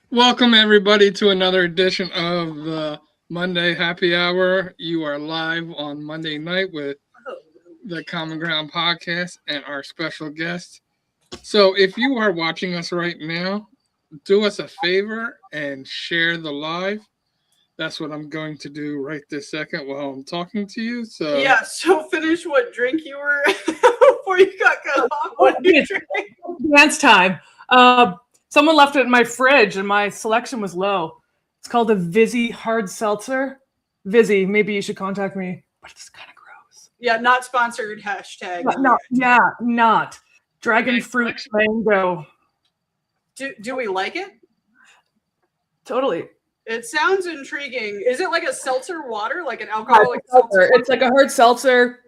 Welcome, everybody, to another edition of the Monday Happy Hour. You are live on Monday night with the Common Ground Podcast and our special guest. So if you are watching us right now, do us a favor and share the live. That's what I'm going to do right this second while I'm talking to you. So yeah, so finish what drink you were before you got cut off. What you drink? Dance time. Someone left it in my fridge and my selection was low. It's called a Vizzy hard seltzer. Vizzy, maybe you should contact me, but it's kind of gross. Yeah, not sponsored. Hashtag. Not. Dragon fruit mango. Do we like it? Totally. It sounds intriguing. Is it like a seltzer water, like an alcoholic seltzer? It's like a hard seltzer.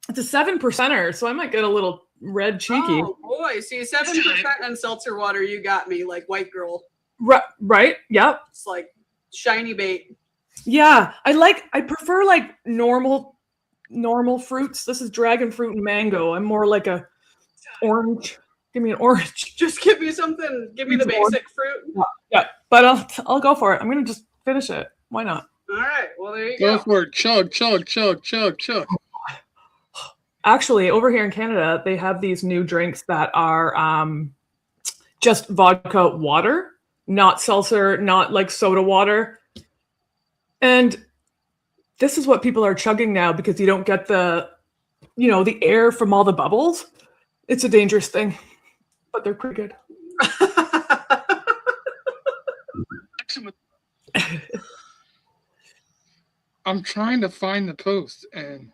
It's a 7%er, so I might get a little red cheeky. Oh boy, see 7% and seltzer water, you got me, like white girl. Right? Yep. It's like shiny bait. Yeah, I prefer like normal fruits. This is dragon fruit and mango. I'm more like a orange. Give me an orange. Just give me something. Give me the basic fruit. Yeah, but I'll go for it. I'm gonna just finish it. Why not? All right. Well, there you go. Go for it. Chug. Actually, over here in Canada, they have these new drinks that are just vodka water, not seltzer, not like soda water. And this is what people are chugging now because you don't get the air from all the bubbles. It's a dangerous thing, but they're pretty good. I'm trying to find the post, and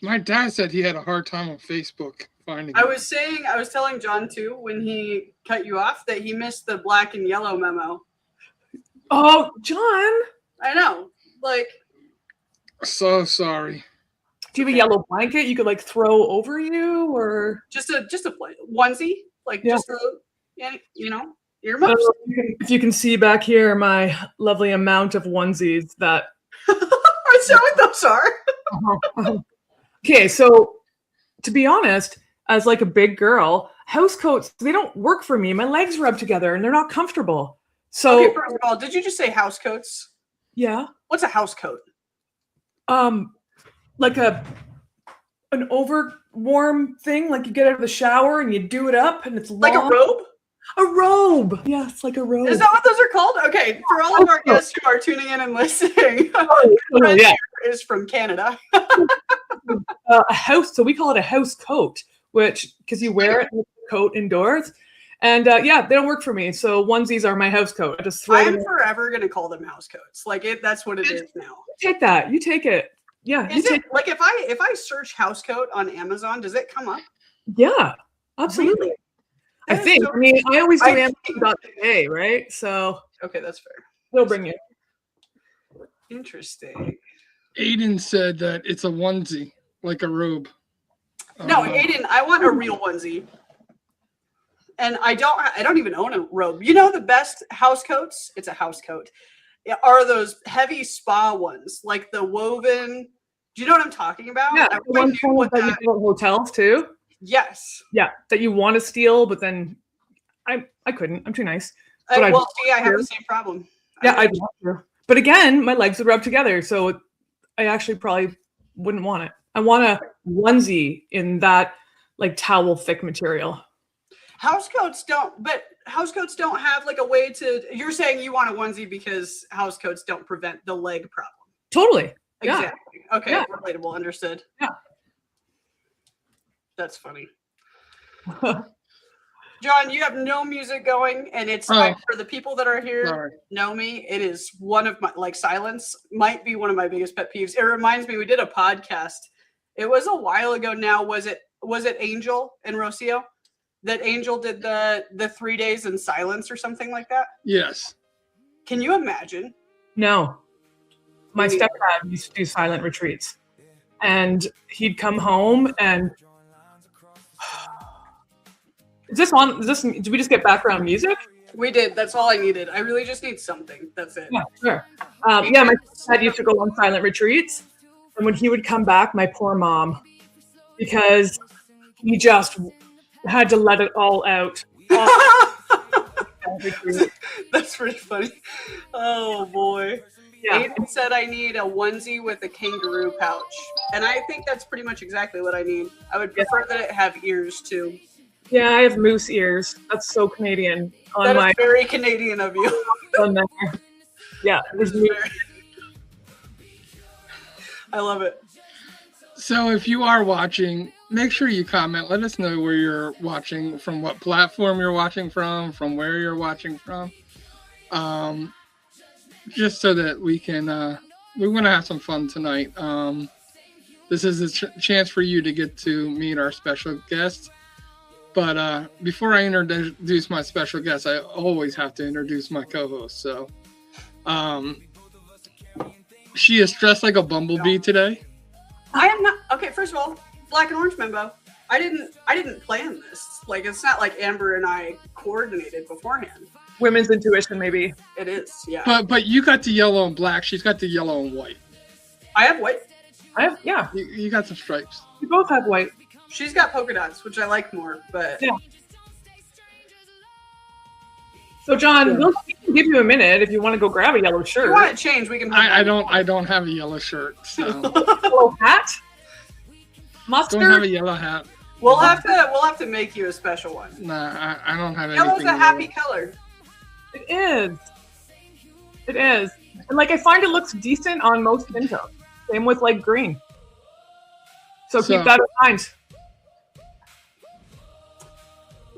my dad said he had a hard time on Facebook finding it. I was telling John too when he cut you off that he missed the black and yellow memo. Oh, John. I know. Like, so sorry. Do you have a yellow blanket you could like throw over you, or just a onesie, like just earmuffs? If you can see back here, my lovely amount of onesies that. Is that what those are? Okay, so to be honest, as like a big girl, house coats, they don't work for me. My legs rub together and they're not comfortable. So okay, first of all, did you just say house coats? Yeah. What's a house coat? Like an over warm thing, like you get out of the shower and you do it up and it's long. Like a robe? A robe. Yeah, it's like a robe. Is that what those are called? Okay, for all of our guests who are tuning in and listening, is from Canada. A house, so we call it a house coat, which because you wear it with the coat indoors, and they don't work for me. So onesies are my house coat. I just throw them. I'm forever gonna call them house coats. Like that's what it is now. You take that. You take it. Yeah. Is it like if I search house coat on Amazon, does it come up? Yeah, absolutely. Really? I think. I mean, I always do Amazon.ca, right? So okay, that's fair. They'll bring it. Interesting. Aiden said that it's a onesie, like a robe. No, Aiden, I want a real onesie. And I don't even own a robe. You know the best house coats? It's a house coat. Are those heavy spa ones, like the woven? Do you know what I'm talking about? Yeah, the ones that you go to hotels too. Yes. Yeah, that you want to steal, but then I couldn't. I'm too nice. But I have the same problem. Yeah, I'd want to. But again, my legs would rub together, so I actually probably wouldn't want it. I want a onesie in that like towel thick material. House coats don't have like a way to. You're saying you want a onesie because house coats don't prevent the leg problem. Totally. Exactly. Yeah. Okay. Yeah. Relatable. Understood. Yeah. That's funny. John, you have no music going, and it's for the people that are here know me. It is one of my silence might be one of my biggest pet peeves. It reminds me we did a podcast. It was a while ago now. Was it Angel and Rocio? that Angel did the 3 days in silence or something like that? Yes. Can you imagine? No. My Maybe. stepdad used to do silent retreats. And he'd come home and did we just get background music? We did. That's all I needed. I really just need something. That's it. Yeah, sure. Yeah, my dad used to go on silent retreats. And when he would come back, my poor mom, because he just had to let it all out. That's pretty funny. Oh boy. Yeah. Aiden said I need a onesie with a kangaroo pouch. And I think that's pretty much exactly what I need. I would prefer that it have ears too. Yeah, I have moose ears. That's so Canadian. That is very Canadian of you. On there. Yeah, there's moose. I love it. So if you are watching, make sure you comment. Let us know where you're watching, from what platform you're watching from where you're watching from. Just so that we can, we want to have some fun tonight. This is a chance for you to get to meet our special guest. But before I introduce my special guest, I always have to introduce my co-host. So she is dressed like a bumblebee today. I am not okay. First of all, black and orange Membo. I didn't plan this. Like, it's not like Amber and I coordinated beforehand. Women's intuition, maybe. It is, yeah. But you got the yellow and black. She's got the yellow and white. I have white. Yeah. You got some stripes. We both have white. She's got polka dots, which I like more. But yeah. So John, we'll give you a minute if you want to go grab a yellow shirt. If you want to change, we can. I don't have a yellow shirt. So. Yellow hat. Mustard. Don't have a yellow hat. We'll have to make you a special one. Nah, I don't have anything. Yellow's a happy color. It is. It is. And like, I find it looks decent on most skin tones. Same with like green. So keep that in mind.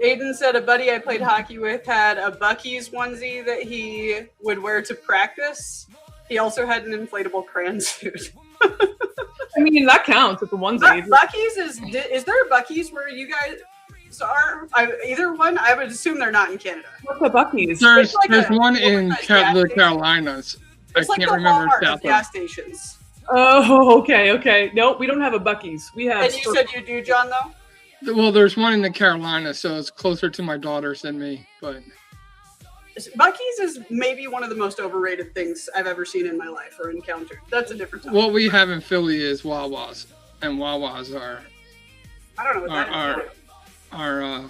Aiden said a buddy I played hockey with had a Buc-ee's onesie that he would wear to practice. He also had an inflatable crayon suit. I mean, that counts. It's a onesie. Buc-ee's is there a Buc-ee's where you guys are? Either one? I would assume they're not in Canada. What's a Buc-ee's? There's one in the Carolinas. It's like can't the remember Walmart of South gas stations. Oh, okay. Nope, we don't have a Buc-ee's. We have. And you said you do, John, though? Well, there's one in the Carolinas, so it's closer to my daughters than me. But Buc-ee's is maybe one of the most overrated things I've ever seen in my life or encountered. That's a different topic. What we have in Philly is Wawa's, and Wawa's are I don't know what that is. Are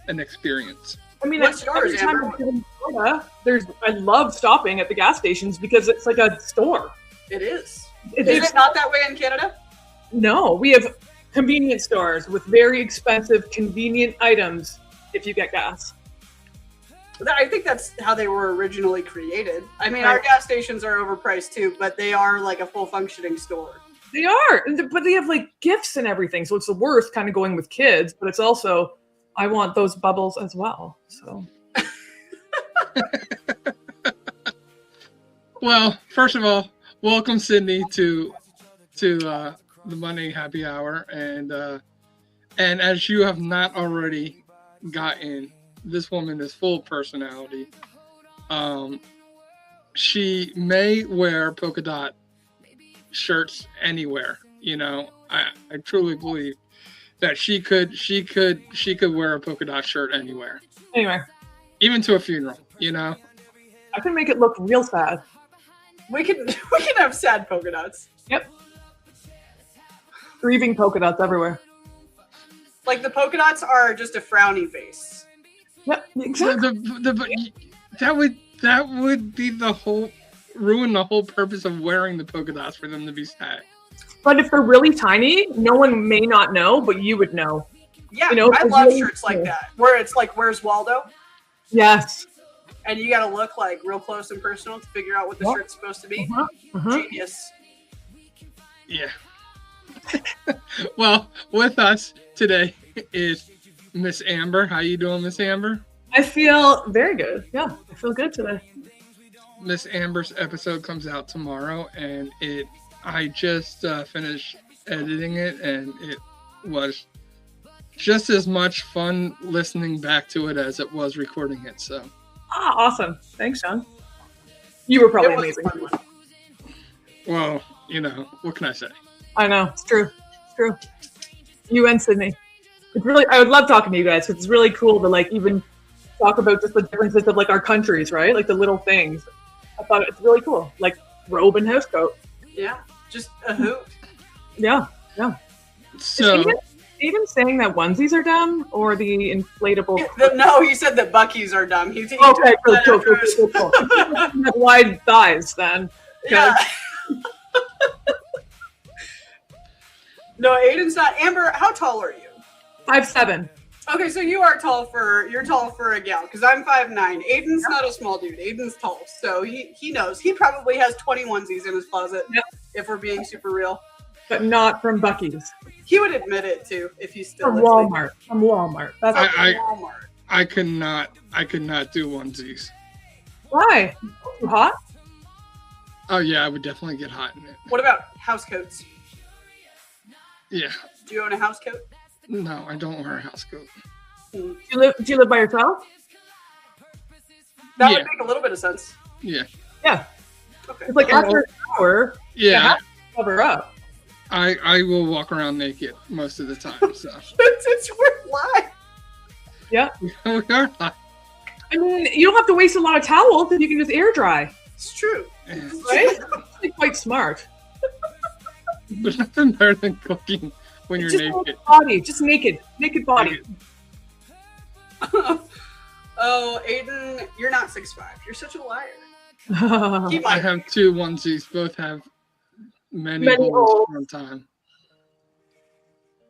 an experience. I mean, what's yours, every time Amber? I'm in Florida, I love stopping at the gas stations because it's like a store. It is. Is it not that way in Canada? No, we have convenience stores with very expensive, convenient items if you get gas. I think that's how they were originally created. I mean, our gas stations are overpriced too, but they are like a full functioning store. They are, but they have like gifts and everything. So it's the worst kind of going with kids, but it's also, I want those bubbles as well. So. Well, first of all, welcome Sydney to the Monday Happy Hour, and as you have not already gotten, this woman is full of personality. She may wear polka dot shirts anywhere. You know, I truly believe that she could wear a polka dot shirt anywhere. Anyway, even to a funeral. You know, I can make it look real sad. We can have sad polka dots. Yep. Grieving polka dots everywhere. Like the polka dots are just a frowny face. Yep, exactly. That would be ruin the whole purpose of wearing the polka dots for them to be sad. But if they're really tiny, no one may not know, but you would know. Yeah, you know, I love shirts like that, where it's like, "Where's Waldo?" Yes. And you got to look like real close and personal to figure out what the shirt's supposed to be. Genius. Yeah. Well, with us today is Miss Amber. How you doing, Miss Amber? I feel very good. Yeah, I feel good today. Miss Amber's episode comes out tomorrow, and I just finished editing it, and it was just as much fun listening back to it as it was recording it. So. Awesome. Thanks, John. You were probably It was a amazing. fun one. Well, what can I say? I know. It's true. It's true. You and Sydney. It's really, I would love talking to you guys because it's really cool to like even talk about just the differences of like our countries, right? Like the little things. I thought it's really cool. Like robe and house coat. Yeah, just a hoot. Yeah. Yeah. So. Even saying that onesies are dumb or the inflatable. No, he said that Bucky's are dumb. He Okay, cool. Have wide thighs then. Okay. Yeah. No, Aiden's not. Amber, how tall are you? 5'7". Okay, so you're tall for a gal because I'm 5'9". Aiden's not a small dude. Aiden's tall, so he knows. He probably has 20 onesies in his closet. Yep. If we're being super real. But not from Buc-ee's. He would admit it too if he's still From listening. Walmart. From Walmart. That's Walmart. I could not do onesies. why. Too hot? Oh yeah, I would definitely get hot in it. What about house coats? Yeah. Do you own a house coat? No, I don't wear a house coat. Do you live by yourself? That Yeah. would make a little bit of sense. Yeah. Yeah. Okay. It's like after an hour, you Yeah. have to cover up. I will walk around naked most of the time. So it's we're live. Yeah. we are not. I mean, you don't have to waste a lot of towels if you can just air dry. It's true. Right? It's quite smart. There's nothing better than cooking when you're Just naked. body, just naked body. Oh, Aiden, you're not 6'5". You're such a liar. He I might. have two onesies. Both have many Many holes holes. from time.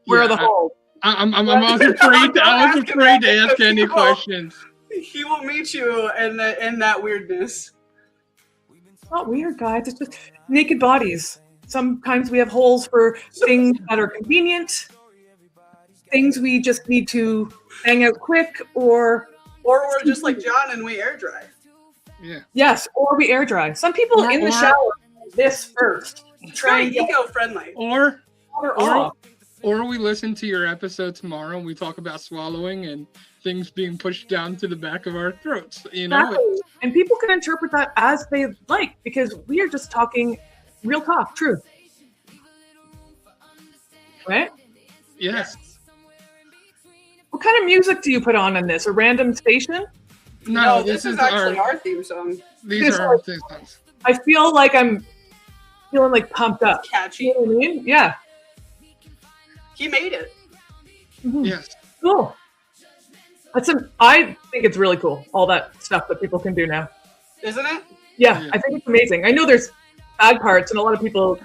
Where are Yeah, the holes? I was afraid. I was afraid to ask any questions. He will meet you in that weirdness. It's not weird, guys. It's just naked bodies. Sometimes we have holes for things that are convenient, things we just need to hang out quick, or Or we're just like John and we air dry. Yeah. yes, or we air dry. Some people in the shower do this first. It's very eco-friendly. Water off. Or we listen to your episode tomorrow and we talk about swallowing and things being pushed down to the back of our throats. Exactly. And people can interpret that as they like because we are just talking real talk, truth. Right? Yes. What kind of music do you put on in this? A random station? No, this is actually our theme song. These are our things. I feel like I'm feeling like pumped up. Catchy. You know what I mean? Yeah. He made it. Mhm. Yes. Cool. I think it's really cool, all that stuff that people can do now. Isn't it? Yeah, Yeah. I think it's amazing. I know there's bad parts, and a lot of people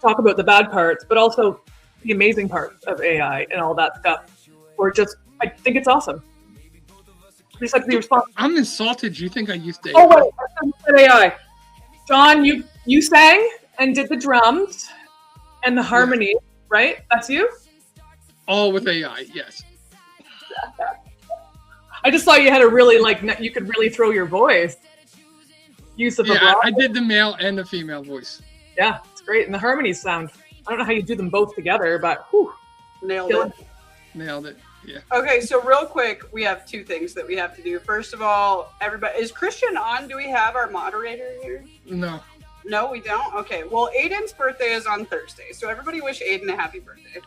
talk about the bad parts, but also the amazing parts of AI and all that stuff. I think it's awesome. We just have to be responsible. I'm insulted. You think I used to? Oh wait, I said AI. John, you sang and did the drums and the harmony, right? That's you? All with AI. Yes. I just thought you had a really you could really throw your voice. Use of Yeah, vibrato. I did the male and the female voice. Yeah, it's great. And the harmonies sound, I don't know how you do them both together, but whew. Nailed it. Nailed it. Yeah. Okay, so real quick, we have two things that we have to do. First of all, everybody, is Christian on? Do we have our moderator here? No. No, we don't? Okay, well, Aiden's birthday is on Thursday, so everybody wish Aiden a happy birthday.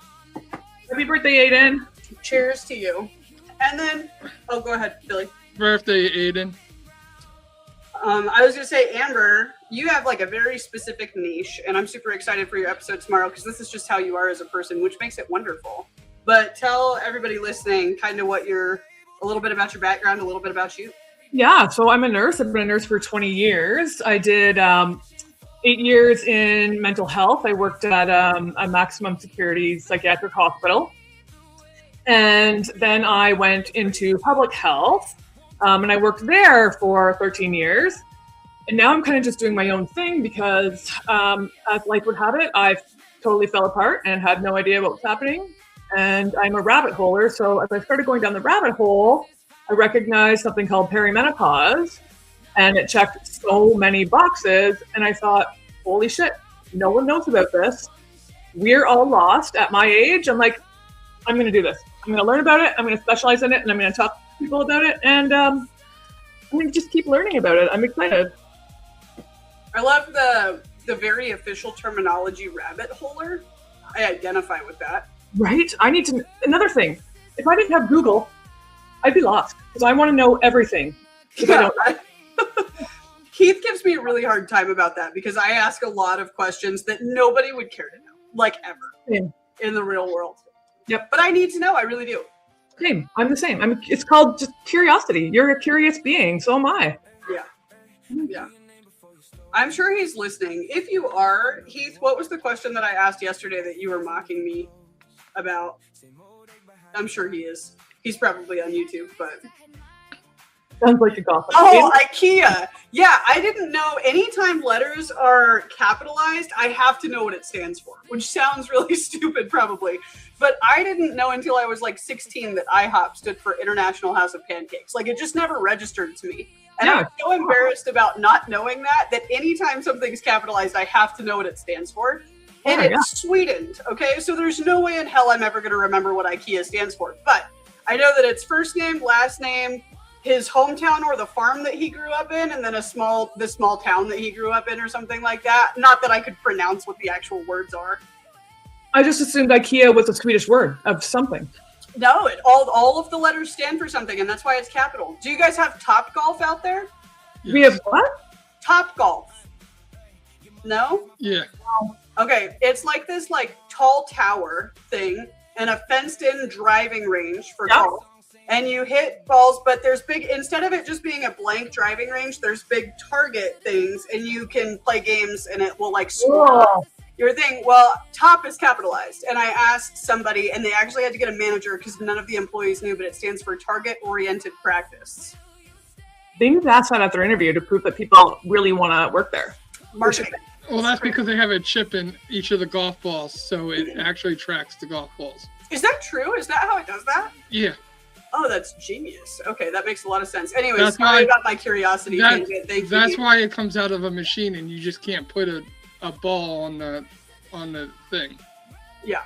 Happy birthday, Aiden. Cheers to you. And then, oh, go ahead, Billy. Birthday, Aiden. I was going to say, Amber, you have like a very specific niche, and I'm super excited for your episode tomorrow because this is just how you are as a person, which makes it wonderful. But tell everybody listening kind of a little bit about your background, a little bit about you. Yeah, so I'm a nurse. I've been a nurse for 20 years. I did 8 years in mental health. I worked at a maximum security psychiatric hospital. And then I went into public health, and I worked there for 13 years. And now I'm kind of just doing my own thing because, as life would have it, I totally fell apart and had no idea what was happening. And I'm a rabbit holer. So as I started going down the rabbit hole, I recognized something called perimenopause, and it checked so many boxes. And I thought, holy shit, no one knows about this. We're all lost at my age. I'm like, I'm going to do this. I'm going to learn about it. I'm going to specialize in it, and I'm going to talk to people about it. And I'm going to just keep learning about it. I'm excited. I love the very official terminology rabbit holer. I identify with that. Right? I need to. Another thing, if I didn't have Google, I'd be lost because I want to know everything. Yeah, Keith gives me a really hard time about that because I ask a lot of questions that nobody would care to know, like ever, in the real world. Yep. But I need to know. I really do. Same. I'm the same. It's called just curiosity. You're a curious being. So am I. Yeah. Yeah. I'm sure he's listening. If you are, Heath, what was the question that I asked yesterday that you were mocking me about? I'm sure he is. He's probably on YouTube, but... Sounds like a golf. Oh, IKEA. Yeah, I didn't know. Anytime letters are capitalized, I have to know what it stands for, which sounds really stupid probably. But I didn't know until I was like 16 that IHOP stood for International House of Pancakes. Like, it just never registered to me. And I'm so embarrassed about not knowing that anytime something's capitalized, I have to know what it stands for. And it's sweetened, okay? So there's no way in hell I'm ever going to remember what IKEA stands for. But I know that it's first name, last name, his hometown or the farm that he grew up in, and then the small town that he grew up in or something like that. Not that I could pronounce what the actual words are. I just assumed IKEA was a Swedish word of something. No, all of the letters stand for something, and that's why it's capital. Do you guys have Topgolf out there? Yes. We have what? Topgolf. No? Yeah. Okay, it's like this tall tower thing and a fenced-in driving range for golf. And you hit balls, but there's instead of it just being a blank driving range, there's big target things, and you can play games, and it will score your thing. Well, top is capitalized, and I asked somebody, and they actually had to get a manager because none of the employees knew, but it stands for target-oriented practice. They need to ask that at their interview to prove that people really want to work there. Marketing. Well, that's because they have a chip in each of the golf balls, so it actually tracks the golf balls. Is that true? Is that how it does that? Yeah. Oh, that's genius. Okay, that makes a lot of sense. Anyways, sorry about my curiosity. That's why it comes out of a machine, and you just can't put a ball on the thing. Yeah.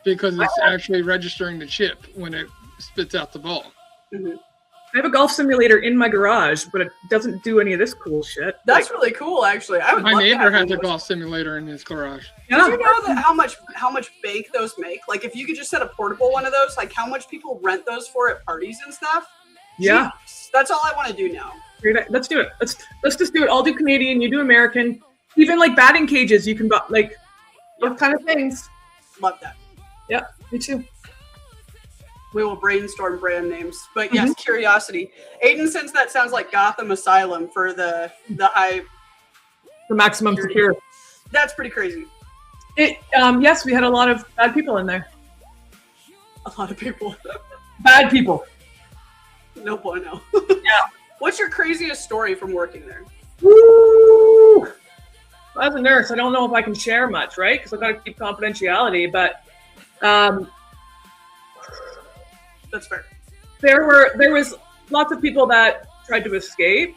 Because it's actually registering the chip when it spits out the ball. Mm-hmm. I have a golf simulator in my garage, but it doesn't do any of this cool shit. That's really cool, actually. My neighbor has a golf simulator in his garage. Did you know that how much bank those make? Like, if you could just set a portable one of those, how much people rent those for at parties and stuff? Yeah. Jeez, that's all I want to do now. Let's do it. Let's just do it. I'll do Canadian, you do American. Even batting cages, you can those kind of things. Love that. Yeah, me too. We will brainstorm brand names. But yes, curiosity. Aiden, since that sounds like Gotham Asylum for the high... The maximum security. That's pretty crazy. Yes, we had a lot of bad people in there. A lot of people. Bad people. No bueno. Yeah. What's your craziest story from working there? Woo! As a nurse, I don't know if I can share much, right? Because I've got to keep confidentiality, but... That's fair. There was lots of people that tried to escape.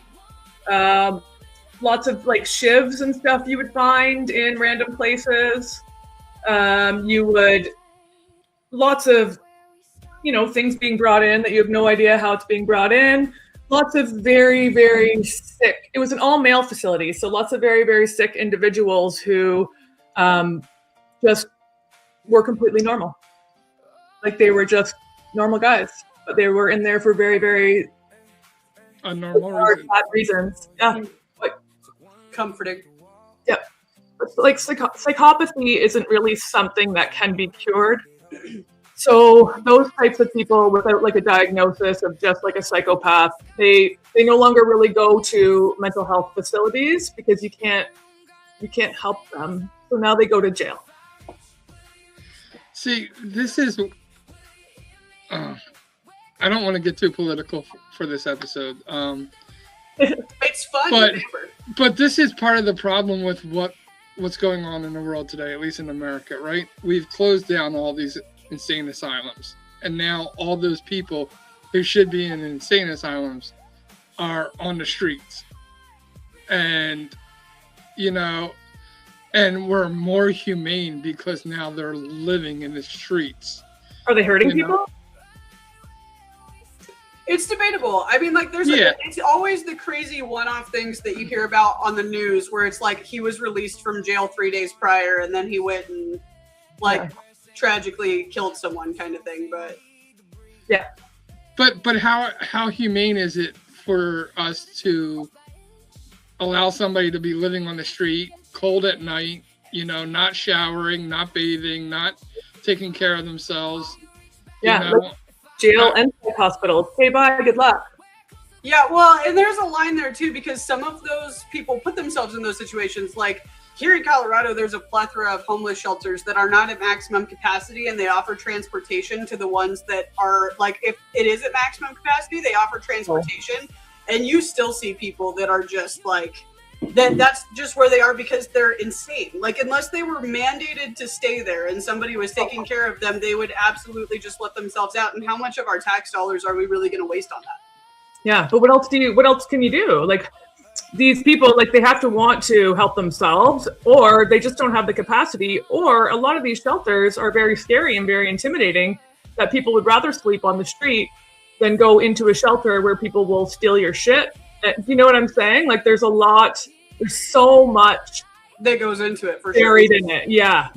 Lots of shivs and stuff you would find in random places. Lots of things being brought in that you have no idea how it's being brought in. Lots of very, very sick. It was an all-male facility, so lots of very, very sick individuals who just were completely normal. They were just normal guys, but they were in there for very, very bad reasons. Yeah. Comforting. Yeah. Psychopathy isn't really something that can be cured. So those types of people without a diagnosis of just a psychopath, they no longer really go to mental health facilities because you can't help them. So now they go to jail. See, this is I don't want to get too political for this episode. It's fun, but this is part of the problem with what's going on in the world today, at least in America, right? We've closed down all these insane asylums, and now all those people who should be in insane asylums are on the streets, and and we're more humane because now they're living in the streets. Are they hurting people? It's debatable. I mean, like, it's always the crazy one-off things that you hear about on the news where it's like he was released from jail 3 days prior and then he went and tragically killed someone kind of thing. But yeah. But how humane is it for us to allow somebody to be living on the street, cold at night, not showering, not bathing, not taking care of themselves? Yeah. Jail and hospital. Okay, bye. Good luck. Yeah, well, and there's a line there too, because some of those people put themselves in those situations. Like here in Colorado, there's a plethora of homeless shelters that are not at maximum capacity, and they offer transportation to the ones that are like, if it is at maximum capacity, they offer transportation, and you still see people that are just like, that's just where they are because they're insane. Like, unless they were mandated to stay there and somebody was taking care of them, they would absolutely just let themselves out. And how much of our tax dollars are we really going to waste on that? Yeah, but what else can you do? Like, these people, like, they have to want to help themselves, or they just don't have the capacity, or a lot of these shelters are very scary and very intimidating that people would rather sleep on the street than go into a shelter where people will steal your shit. You know what I'm saying? Like, there's so much that goes into it for buried sure. in it. Yeah.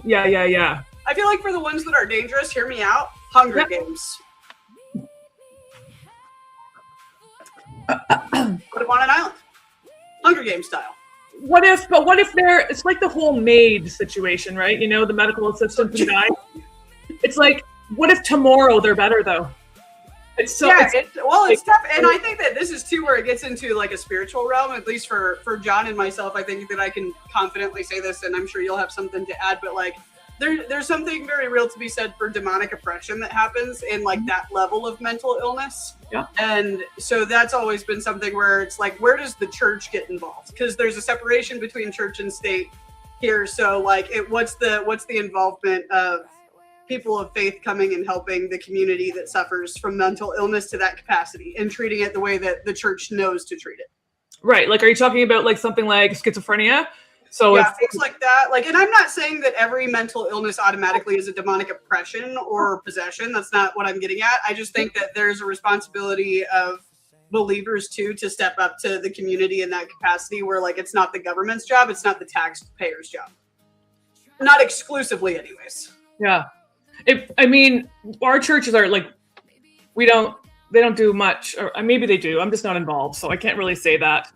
I feel like for the ones that are dangerous, hear me out, Hunger Games. Put them on an island. Hunger Games style. What if it's like the whole maid situation, right? The medical assistants and guys. It's like, what if tomorrow they're better though? It's tough. And I think that this is too where it gets into like a spiritual realm, at least for John and myself. I think that I can confidently say this, and I'm sure you'll have something to add, but like there's something very real to be said for demonic oppression that happens in like that level of mental illness. Yeah. And so that's always been something where it's like, where does the church get involved? Because there's a separation between church and state here. So like, what's the involvement of people of faith coming and helping the community that suffers from mental illness to that capacity and treating it the way that the church knows to treat it? Right. Like, are you talking about like something like schizophrenia? So yeah, things like that. Like, and I'm not saying that every mental illness automatically is a demonic oppression or possession. That's not what I'm getting at. I just think that there's a responsibility of believers too to step up to the community in that capacity where like it's not the government's job, it's not the taxpayer's job. Not exclusively anyways. Yeah. Our churches are like, they don't do much, or maybe they do. I'm just not involved, so I can't really say that.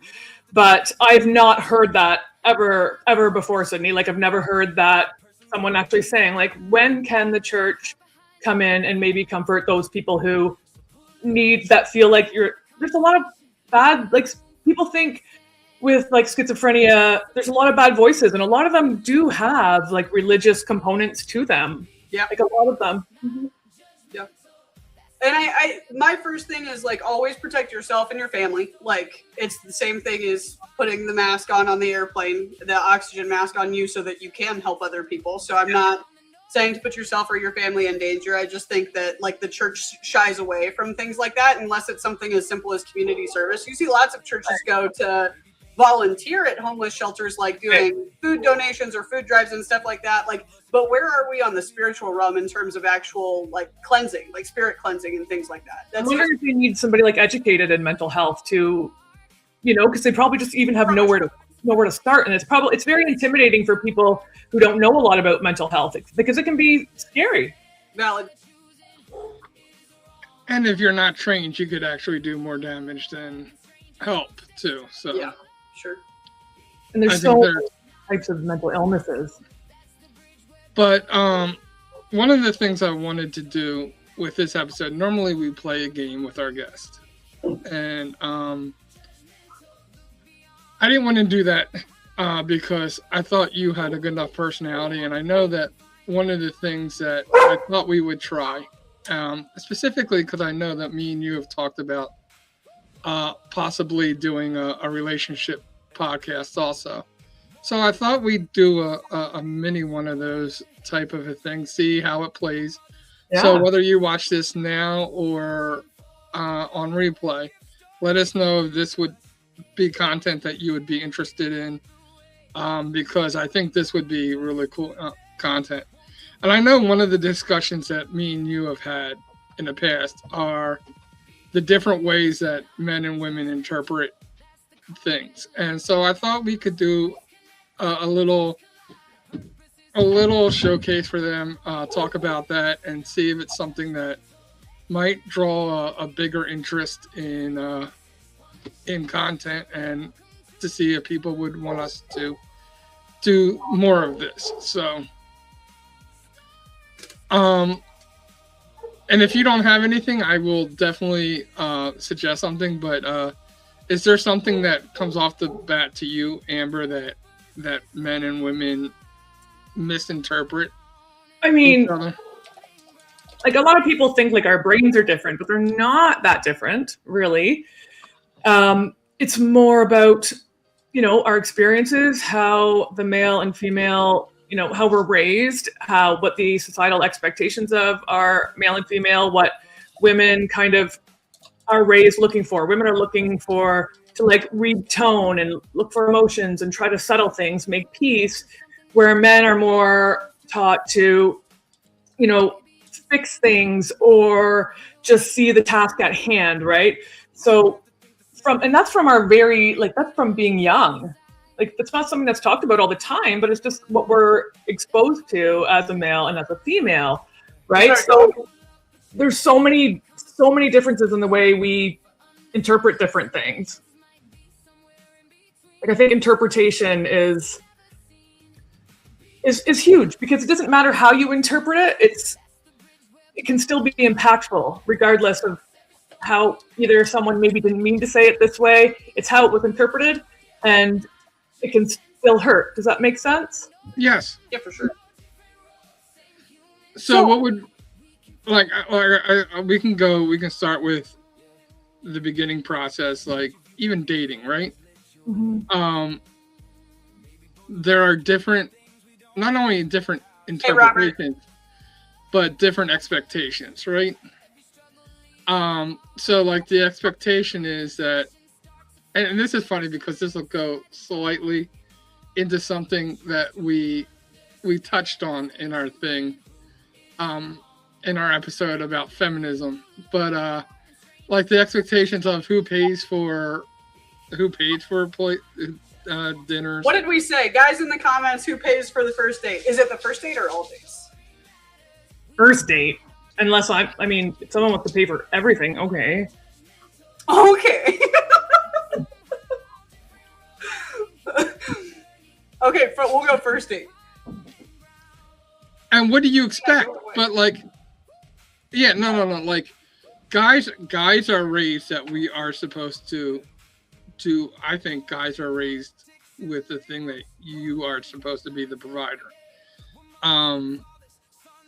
But I've not heard that ever before, Sydney. Like, I've never heard that someone actually saying, like, when can the church come in and maybe comfort those people who need that, feel like there's a lot of bad, like, people think with like schizophrenia, there's a lot of bad voices, and a lot of them do have like religious components to them. Yeah. Like a lot of them. Mm-hmm. Yeah. And I my first thing is like, always protect yourself and your family. Like, it's the same thing as putting the mask on the airplane, the oxygen mask on you so that you can help other people. So I'm not saying to put yourself or your family in danger. I just think that like the church shies away from things like that unless it's something as simple as community service. You see lots of churches go to volunteer at homeless shelters, like doing food donations or food drives and stuff like that. Like, but where are we on the spiritual realm in terms of actual like cleansing, like spirit cleansing and things like that? I wonder if we need somebody like educated in mental health to, because they probably just even have nowhere to start, and it's very intimidating for people who don't know a lot about mental health because it can be scary. Valid. And if you're not trained, you could actually do more damage than help too. So yeah. Sure. And there's so many types of mental illnesses. But one of the things I wanted to do with this episode, normally we play a game with our guest. And I didn't want to do that because I thought you had a good enough personality. And I know that one of the things that I thought we would try, specifically because I know that me and you have talked about possibly doing a relationship podcast also. So I thought we'd do a mini one of those type of a thing, see how it plays. Yeah. So whether you watch this now or on replay, let us know if this would be content that you would be interested in, because I think this would be really cool content. And I know one of the discussions that me and you have had in the past are the different ways that men and women interpret things. And so I thought we could do a little showcase for them, talk about that, and see if it's something that might draw a bigger interest in content, and to see if people would want us to do more of this. So, and if you don't have anything, I will definitely suggest something. But is there something that comes off the bat to you, Amber, that men and women misinterpret? I mean, like a lot of people think like our brains are different, but they're not that different, really. It's more about, our experiences, how the male and female, how we're raised, what the societal expectations of are male and female, what women kind of are raised looking for. Women are looking to like read tone and look for emotions and try to settle things, make peace, where men are more taught to, fix things or just see the task at hand, right? So that's from our that's from being young. Like, that's not something that's talked about all the time, but it's just what we're exposed to as a male and as a female, right? So there's so many differences in the way we interpret different things. Like, I think interpretation is huge, because it doesn't matter how you interpret it. It can still be impactful regardless of how either someone maybe didn't mean to say it this way. It's how it was interpreted, and it can still hurt. Does that make sense? Yes. Yeah, for sure. So what would, we can start with the beginning process, like even dating, right? Mm-hmm. There are not only different interpretations, but different expectations, right? So like the expectation is that, and this is funny because this will go slightly into something that we touched on in our thing, in our episode about feminism, but like the expectations of who pays for dinners. What did we say, guys? In the comments, who pays for the first date? Is it the first date or all dates? First date, unless if someone wants to pay for everything, okay. Okay. Okay, we'll go first date. And what do you expect? But like, no. Like, guys are raised that we are supposed to. I think guys are raised with the thing that you are supposed to be the provider.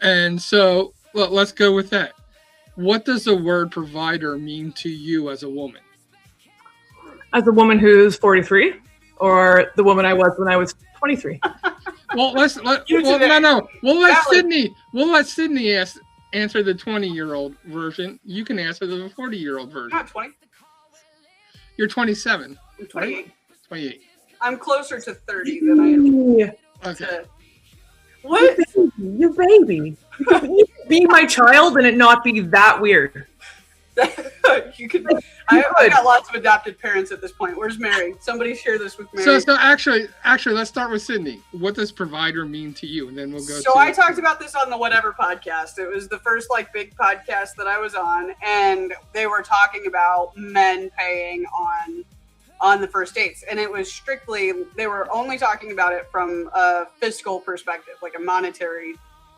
And so let's go with that. What does the word provider mean to you as a woman? As a woman who's 43, or the woman I was when I was 23? We'll let Sydney answer the 20-year-old version. You can answer the 40-year-old version. I'm not 20. You're 27. I'm 28. Right? 28. I'm closer to 30 than I am. Okay. What? You baby. You can be my child and it not be that weird. You could. I got lots of adopted parents at this point. Where's Mary? Somebody share this with Mary. So actually, let's start with Sydney. What does provider mean to you? And then we'll go. So I talked about this on the Whatever podcast. It was the first big podcast that I was on, and they were talking about men paying on the first dates, and it was strictly, they were only talking about it from a fiscal perspective, like a monetary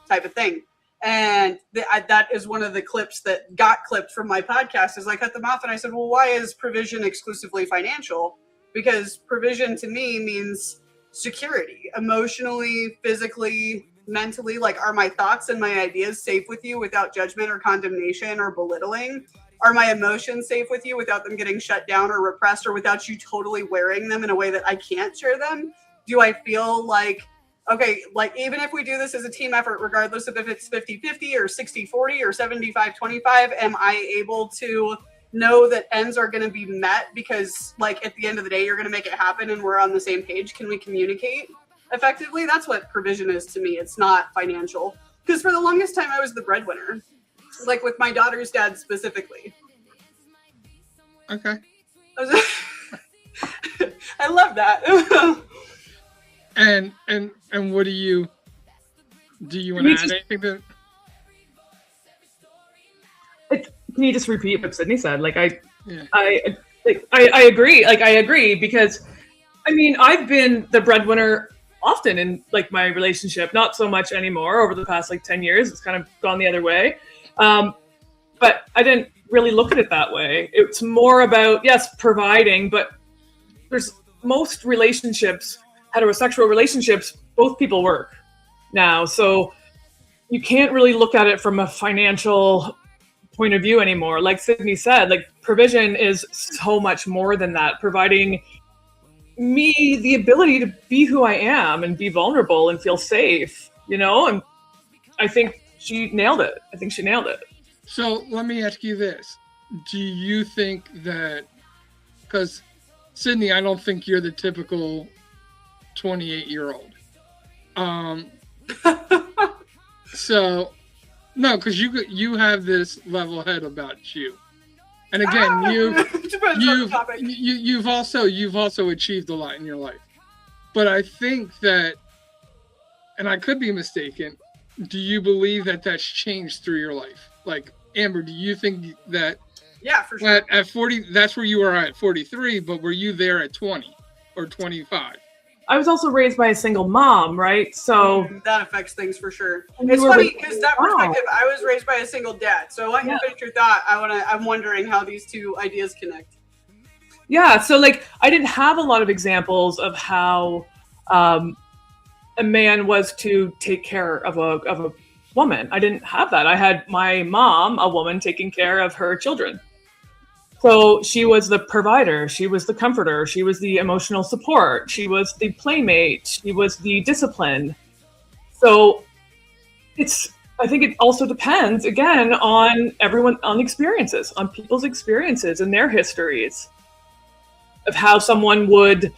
type of thing. And that is one of the clips that got clipped from my podcast, is I cut them off and I said, well, why is provision exclusively financial? Because provision to me means security, emotionally, physically, mentally. Like, are my thoughts and my ideas safe with you without judgment or condemnation or belittling? Are my emotions safe with you without them getting shut down or repressed, or without you totally wearing them in a way that I can't share them? Do I feel like, okay, like, even if we do this as a team effort, regardless of if it's 50-50 or 60-40 or 75-25, am I able to know that ends are going to be met? Because, at the end of the day, you're going to make it happen and we're on the same page. Can we communicate effectively? That's what provision is to me. It's not financial. Because for the longest time, I was the breadwinner. With my daughter's dad specifically. Okay. I love that. And what do you want to add anything to? Can you just repeat what Sydney said? Like I agree. Like I agree because, I mean, I've been the breadwinner often in like my relationship, not so much anymore over the past like 10 years. It's kind of gone the other way. But I didn't really look at it that way. It's more about, yes, providing, but there's most relationships, heterosexual relationships, both people work now. So you can't really look at it from a financial point of view anymore. Like Sydney said, like provision is so much more than that. Providing me the ability to be who I am and be vulnerable and feel safe, you know? And I think she nailed it. So let me ask you this. Do you think that, because Sydney, I don't think you're the typical 28-year-old. So, no, because you have this level head about you. And again, you've also achieved a lot in your life. But I think that, and I could be mistaken, do you believe that that's changed through your life? Like, Amber, do you think that for sure. At 40, that's where you are at 43, but were you there at 20 or 25? I was also raised by a single mom, right? So that affects things for sure. It's funny because that perspective, I was raised by a single dad. So I want you to finish your thought. I'm wondering how these two ideas connect. Yeah, so like I didn't have a lot of examples of how a man was to take care of a woman. I didn't have that. I had my mom, a woman, taking care of her children. So she was the provider, she was the comforter, she was the emotional support, she was the playmate, she was the discipline. So I think it also depends, again, on experiences, on people's experiences and their histories of how someone would,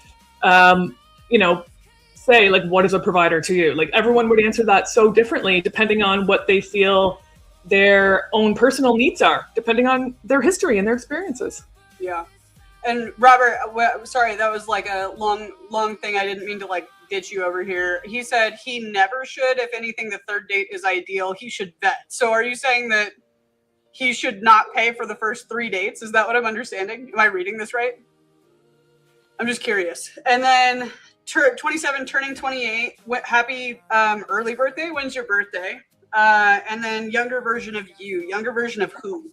say, like, what is a provider to you? Like, everyone would answer that so differently depending on what they feel their own personal needs are, depending on their history and their experiences. Yeah. And Robert, sorry, that was like a long thing. I didn't mean to like ditch you over here. He said he never should. If anything, the third date is ideal. He should vet. So are you saying that he should not pay for the first 3 dates? Is that what I'm understanding? Am I reading this right? I'm just curious. And then 27 turning 28. Happy early birthday. When's your birthday? And then younger version of you. Younger version of who? ?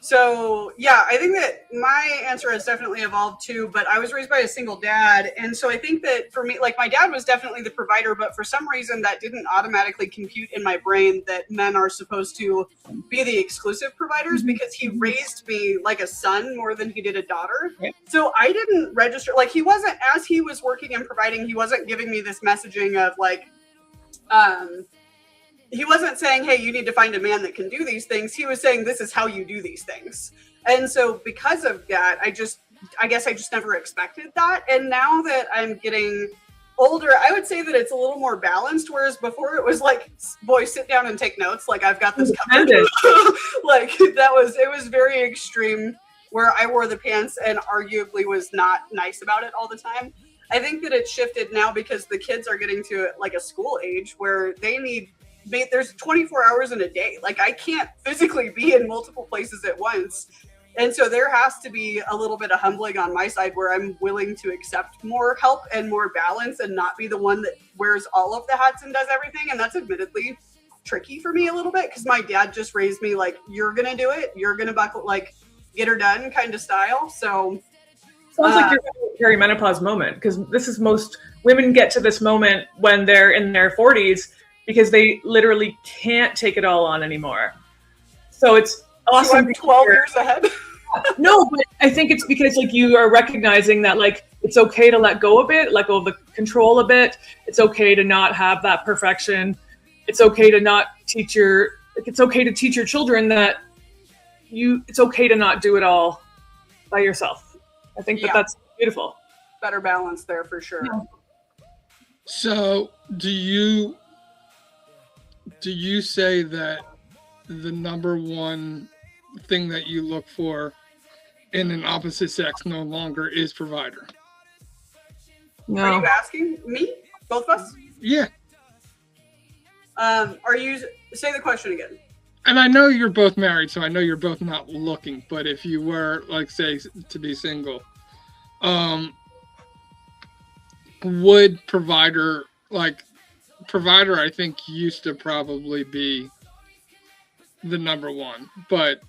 So yeah, I think that my answer has definitely evolved too, but I was raised by a single dad. And so I think that for me, like my dad was definitely the provider, but for some reason that didn't automatically compute in my brain that men are supposed to be the exclusive providers because he raised me like a son more than he did a daughter. So I didn't register, like he wasn't, as he was working and providing, he wasn't giving me this messaging of like, he wasn't saying, hey, you need to find a man that can do these things. He was saying, this is how you do these things. And so because of that, I guess I just never expected that. And now that I'm getting older, I would say that it's a little more balanced. Whereas before it was like, boys, sit down and take notes. Like I've got this covered. Like it was very extreme where I wore the pants and arguably was not nice about it all the time. I think that it's shifted now because the kids are getting to like a school age where there's 24 hours in a day. Like I can't physically be in multiple places at once. And so there has to be a little bit of humbling on my side where I'm willing to accept more help and more balance and not be the one that wears all of the hats and does everything. And that's admittedly tricky for me a little bit because my dad just raised me like, you're going to do it. You're going to buckle, like get her done kind of style. So sounds like you're in a perimenopause moment because most women get to this moment when they're in their 40s because they literally can't take it all on anymore. So it's awesome. So I'm 12 years ahead. No, but I think it's because like you are recognizing that like it's okay to let go a bit, let go of the control a bit. It's okay to not have that perfection. It's okay to not it's okay to teach your children that it's okay to not do it all by yourself. I think that's beautiful. Better balance there for sure. Yeah. So do you say that the number one thing that you look for in an opposite sex no longer is provider. No. Are you asking me? Both of us? Yeah. Are you, say the question again. And I know you're both married, so I know you're both not looking, but if you were, like, say, to be single, would provider, I think used to probably be the number one, but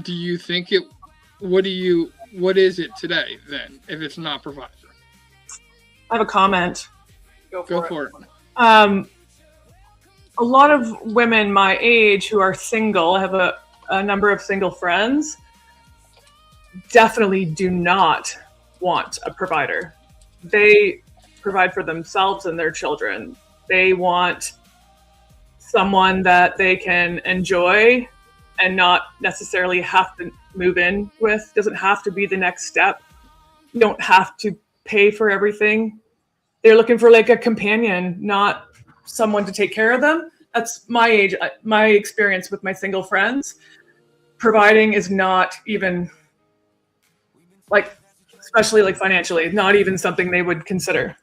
do you think what is it today then, if it's not provider? I have a comment. Go for it. A lot of women my age who are single, I have a number of single friends, definitely do not want a provider. They provide for themselves and their children. They want someone that they can enjoy and not necessarily have to move in with. Doesn't have to be the next step. You don't have to pay for everything. They're looking for like a companion, not someone to take care of them. That's my age, my experience with my single friends. Providing is not even, like, especially like financially, not even something they would consider.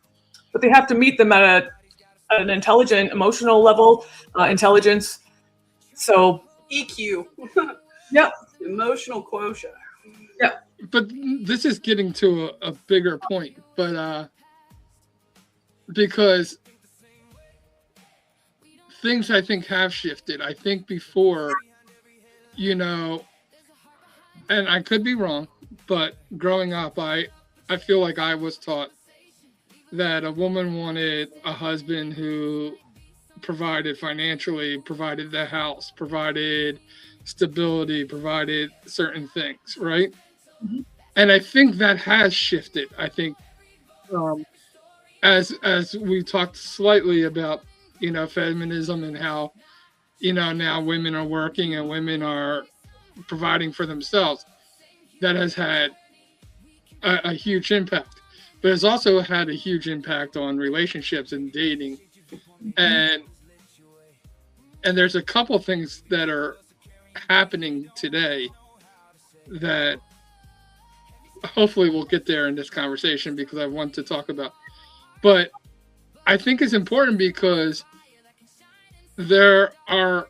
But they have to meet them at an intelligent, emotional level, intelligence. So EQ. Yep. Emotional quotient. Yep. But this is getting to a bigger point, but because things I think have shifted. I think before, and I could be wrong, but growing up, I feel like I was taught that a woman wanted a husband who provided financially, provided the house, provided stability, provided certain things, right? Mm-hmm. And I think that has shifted. I think as we talked slightly about, feminism and how, now women are working and women are providing for themselves, that has had a huge impact. But it's also had a huge impact on relationships and dating. And there's a couple things that are happening today that hopefully we'll get there in this conversation because I want to talk about. But I think it's important because there are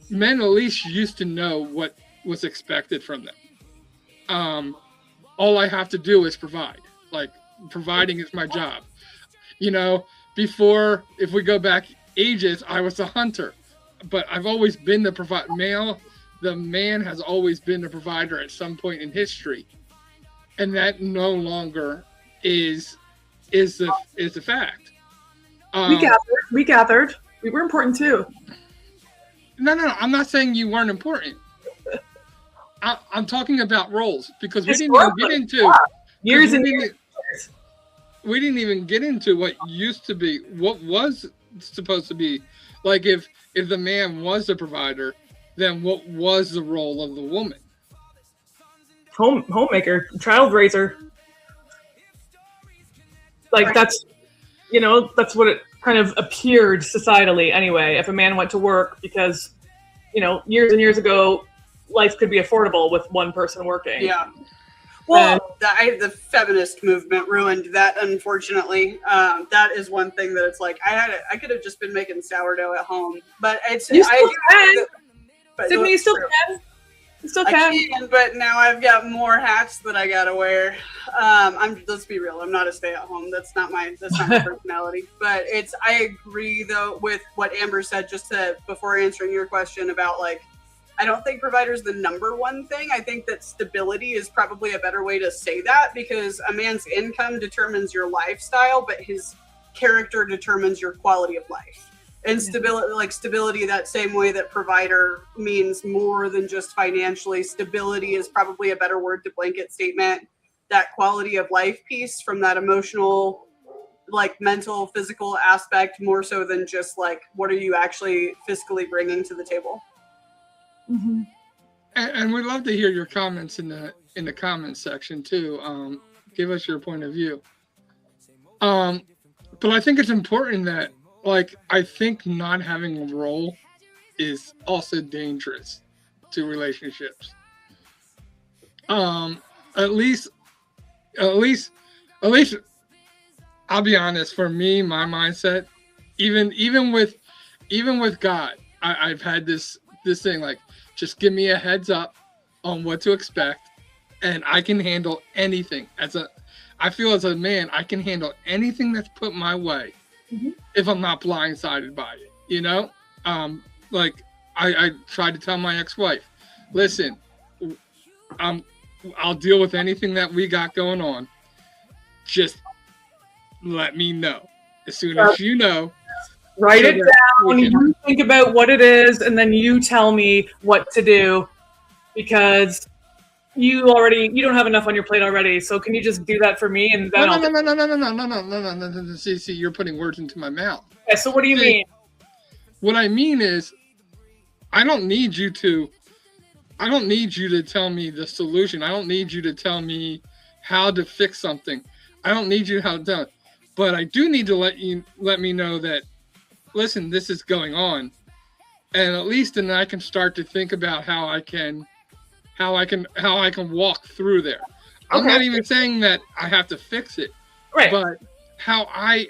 men at least used to know what was expected from them. All I have to do is provide. Like, providing is my job. Before, if we go back ages, I was a hunter, but I've always been the male. The man has always been the provider at some point in history, and that no longer is the fact. We gathered. We were important too. No, I'm not saying you weren't important. I'm talking about roles because we didn't even get into years and years. We didn't even get into what used to be, what was supposed to be. Like, if the man was the provider, then what was the role of the woman? Homemaker, child raiser. Like, that's what it kind of appeared societally anyway. If a man went to work because, years and years ago, life could be affordable with one person working. Yeah. Well, the feminist movement ruined that, unfortunately. That is one thing that it's like, I could have just been making sourdough at home, but it's you still can. Sydney, you still can. You still can. I can, but now I've got more hats that I gotta wear. Let's be real, I'm not a stay-at-home. That's not my personality. But I agree though with what Amber said before answering your question about, like, I don't think provider is the number one thing. I think that stability is probably a better way to say that, because a man's income determines your lifestyle, but his character determines your quality of life. And stability, that same way that provider means more than just financially. Stability is probably a better word to blanket statement. That quality of life piece from that emotional, like, mental, physical aspect, more so than just like, what are you actually fiscally bringing to the table? Mm-hmm. And we'd love to hear your comments in the comments section too. Give us your point of view. But I think it's important that, like, I think not having a role is also dangerous to relationships. At least, I'll be honest. For me, my mindset, even with God, I've had this thing like, just give me a heads up on what to expect, and I can handle anything. I feel as a man, I can handle anything that's put my way if I'm not blindsided by it. You know, like I tried to tell my ex-wife, listen, I'll deal with anything that we got going on. Just let me know as soon as you know. Write it down. You think about what it is, and then you tell me what to do, because you don't have enough on your plate already. So can you just do that for me? And then no. See, you're putting words into my mouth. Yeah, so what do you mean? What I mean is, I don't need you to tell me the solution. I don't need you to tell me how to fix something. I don't need you to tell it. But I do need to let me know that, listen, this is going on. And at least then I can start to think about how I can walk through there. I'm not even saying that I have to fix it. Right. But how I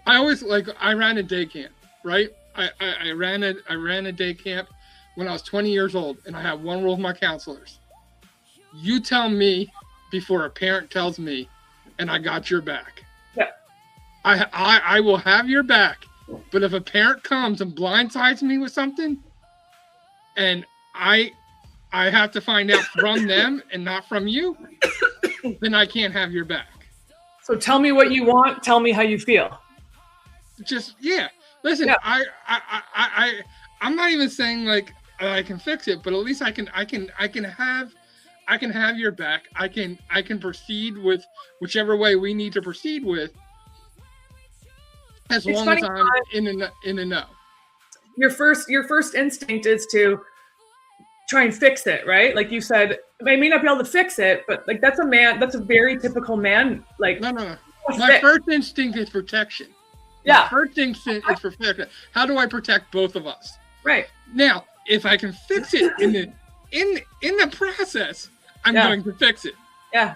ran a day camp, right? I ran a day camp when I was 20 years old, and I have one rule with my counselors. You tell me before a parent tells me, and I got your back. Yeah. I will have your back, but if a parent comes and blindsides me with something, and I have to find out from them and not from you, then I can't have your back. So tell me what you want. Tell me how you feel. Just, yeah. Listen, yeah. I'm not even saying like I can fix it, but at least I can have your back. I can proceed with whichever way we need to proceed with, as long as I'm in a no. Your first instinct is to try and fix it, right? Like you said, I may not be able to fix it, but like that's a very typical man. Like no. My first instinct is protection. Yeah. My first instinct is protection. How do I protect both of us? Right. Now, if I can fix it in the process, I'm going to fix it. Yeah.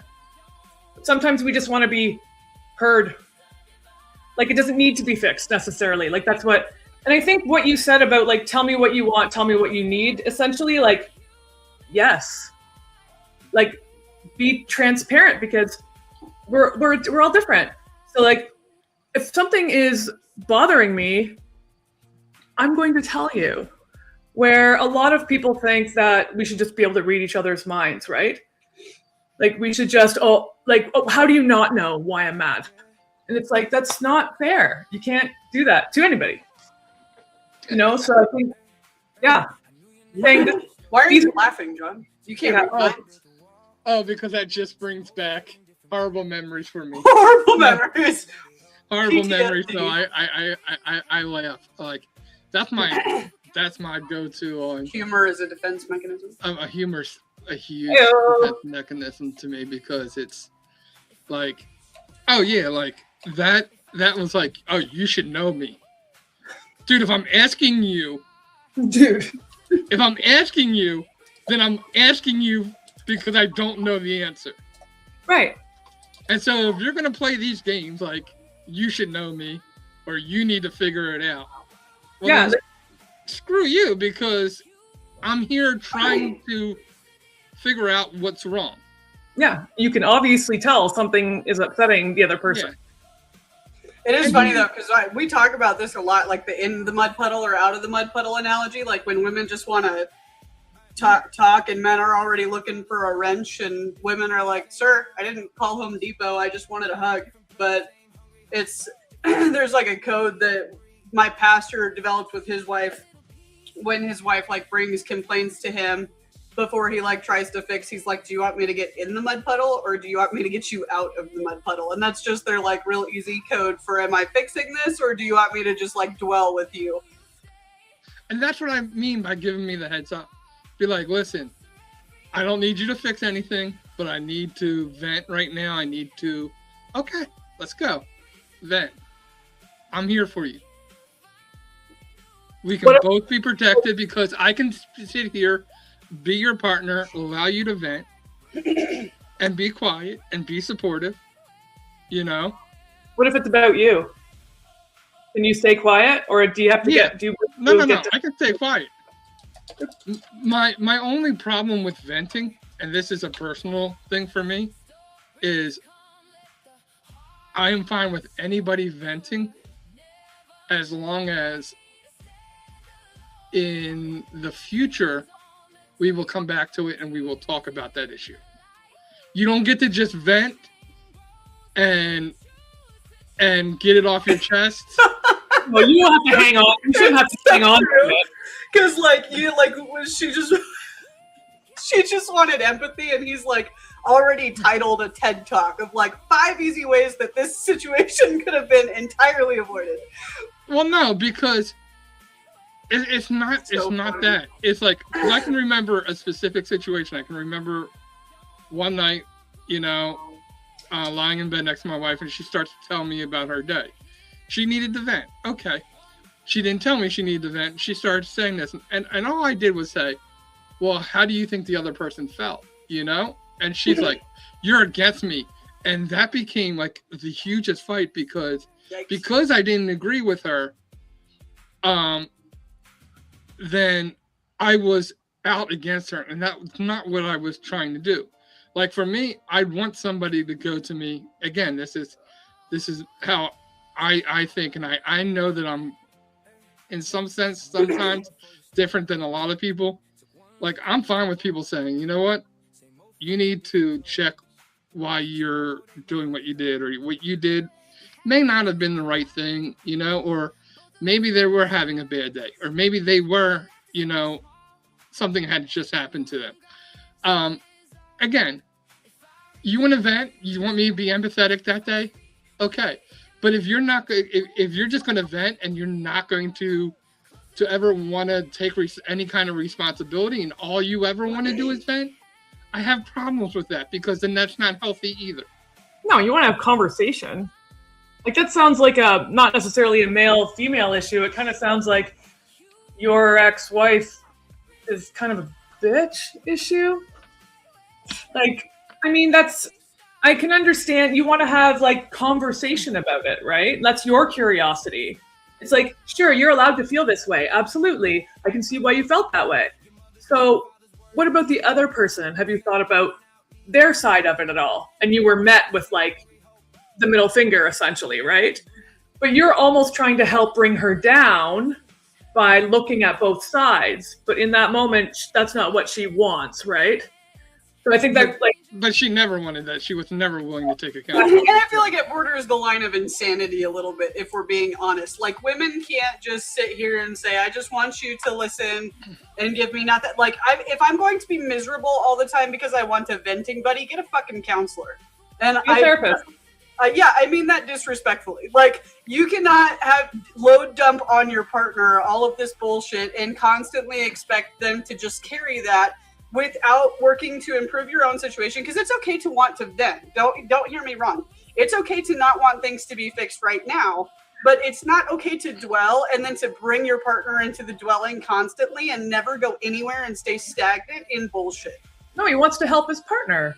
Sometimes we just want to be heard. Like it doesn't need to be fixed necessarily. Like that's what, and I think what you said about like, tell me what you want, tell me what you need, essentially like, yes, like be transparent, because we're all different. So like, if something is bothering me, I'm going to tell you. Where a lot of people think that we should just be able to read each other's minds, right? Like we should just, how do you not know why I'm mad? And it's like, that's not fair. You can't do that to anybody. You know, so I think, yeah. Why are you laughing, John? You can't read minds. Oh, because that just brings back horrible memories for me. Horrible memories. Horrible memories. So I laugh. Like that's my go-to on humor as a defense mechanism. Humor's a huge defense mechanism to me, because it's like, oh yeah, like that was like, oh, you should know me, dude. If I'm asking you, then I'm asking you because I don't know the answer. Right. And so if you're gonna play these games, like you should know me, or you need to figure it out. Well, yeah. Screw you, because I'm here trying to figure out what's wrong. Yeah, you can obviously tell something is upsetting the other person. Yeah. It is funny though, because we talk about this a lot, like the in the mud puddle or out of the mud puddle analogy. Like when women just want to talk and men are already looking for a wrench, and women are like, sir, I didn't call Home Depot, I just wanted a hug. But it's there's like a code that my pastor developed with his wife. When his wife like brings complaints to him, before he like tries to fix, he's like, do you want me to get in the mud puddle, or do you want me to get you out of the mud puddle? And that's just their like real easy code for, am I fixing this, or do you want me to just like dwell with you? And that's what I mean by giving me the heads up. Be like, listen, I don't need you to fix anything, but I need to vent right now. I need to, okay, let's go. Vent. I'm here for you. We can both be protected because I can sit here, be your partner, allow you to vent, and be quiet and be supportive. You know. What if it's about you? Can you stay quiet, or do you have to get? No. I can stay quiet. My only problem with venting, and this is a personal thing for me, is I am fine with anybody venting as long as in the future we will come back to it and we will talk about that issue. You don't get to just vent and get it off your chest. Well, you don't have to hang on. You shouldn't have to hang on to it. Because she just wanted empathy, and he's like already titled a TED Talk of like 5 easy ways that this situation could have been entirely avoided. Well, no, because it's not that. It's like I can remember a specific situation. I can remember one night, lying in bed next to my wife, and she starts to tell me about her day. She needed to vent. Okay. She didn't tell me she needed to vent. She started saying this. And all I did was say, well, how do you think the other person felt? And she's like, you're against me. And that became like the hugest fight because I didn't agree with her. Then I was out against her. And that was not what I was trying to do. Like for me, I'd want somebody to go to me. Again, this is how I think, and I know that I'm in some sense sometimes different than a lot of people. Like I'm fine with people saying, you know what, you need to check why you're doing what you did, or what you did may not have been the right thing, or maybe they were having a bad day, or maybe they were, something had just happened to them. Again, you want to vent, you want me to be empathetic that day, okay. But if you're not, if you're just going to vent and you're not going to ever want to take any kind of responsibility, and all you ever want to do is vent, I have problems with that, because then that's not healthy either. No, you want to have conversation. Like that sounds like not necessarily a male-female issue. It kind of sounds like your ex-wife is kind of a bitch issue. Like, I mean, I can understand you want to have like conversation about it, right? That's your curiosity. It's like, sure, you're allowed to feel this way. Absolutely. I can see why you felt that way. So what about the other person? Have you thought about their side of it at all? And you were met with like the middle finger essentially, right? But you're almost trying to help bring her down by looking at both sides. But in that moment, that's not what she wants, right? So I think that but she never wanted that. She was never willing to take accountability. And I feel like it borders the line of insanity a little bit, if we're being honest. Like women can't just sit here and say, I just want you to listen and give me nothing. Like if I'm going to be miserable all the time because I want a venting buddy, get a fucking counselor. And a therapist. Yeah, I mean that disrespectfully. Like you cannot have load dump on your partner all of this bullshit and constantly expect them to just carry that without working to improve your own situation. Because it's okay to want to vent. Don't hear me wrong. It's okay to not want things to be fixed right now, but it's not okay to dwell and then to bring your partner into the dwelling constantly and never go anywhere and stay stagnant in bullshit. No, he wants to help his partner.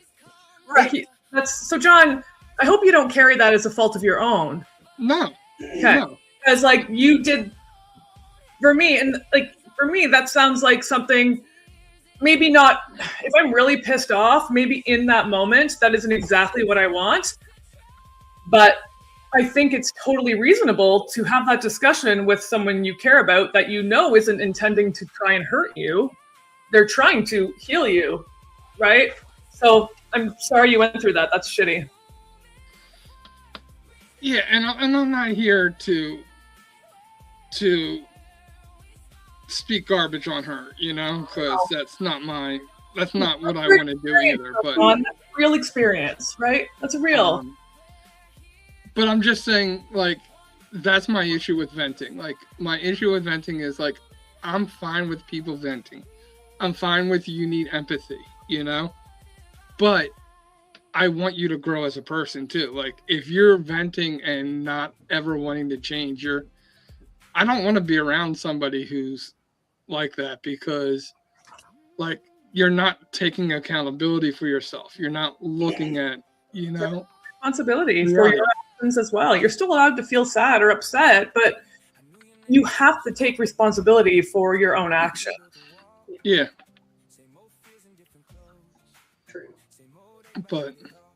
Right. So John, I hope you don't carry that as a fault of your own. No. Okay. No. Because like you did for me, that sounds like something. Maybe not, if I'm really pissed off, maybe in that moment, that isn't exactly what I want. But I think it's totally reasonable to have that discussion with someone you care about that you know isn't intending to try and hurt you. They're trying to heal you, right? So I'm sorry you went through that. That's shitty. Yeah, and I'm not here to speak garbage on her, because that's not what I want to do either. But that's real experience, right? That's real. But I'm just saying, like, that's my issue with venting. Like, my issue with venting is like, I'm fine with people venting. I'm fine with you need empathy, But I want you to grow as a person too. Like, if you're venting and not ever wanting to change, I don't want to be around somebody who's like that, because like you're not taking accountability for yourself. You're not looking at, responsibility for your actions as well. You're still allowed to feel sad or upset, but you have to take responsibility for your own action. Yeah. True. But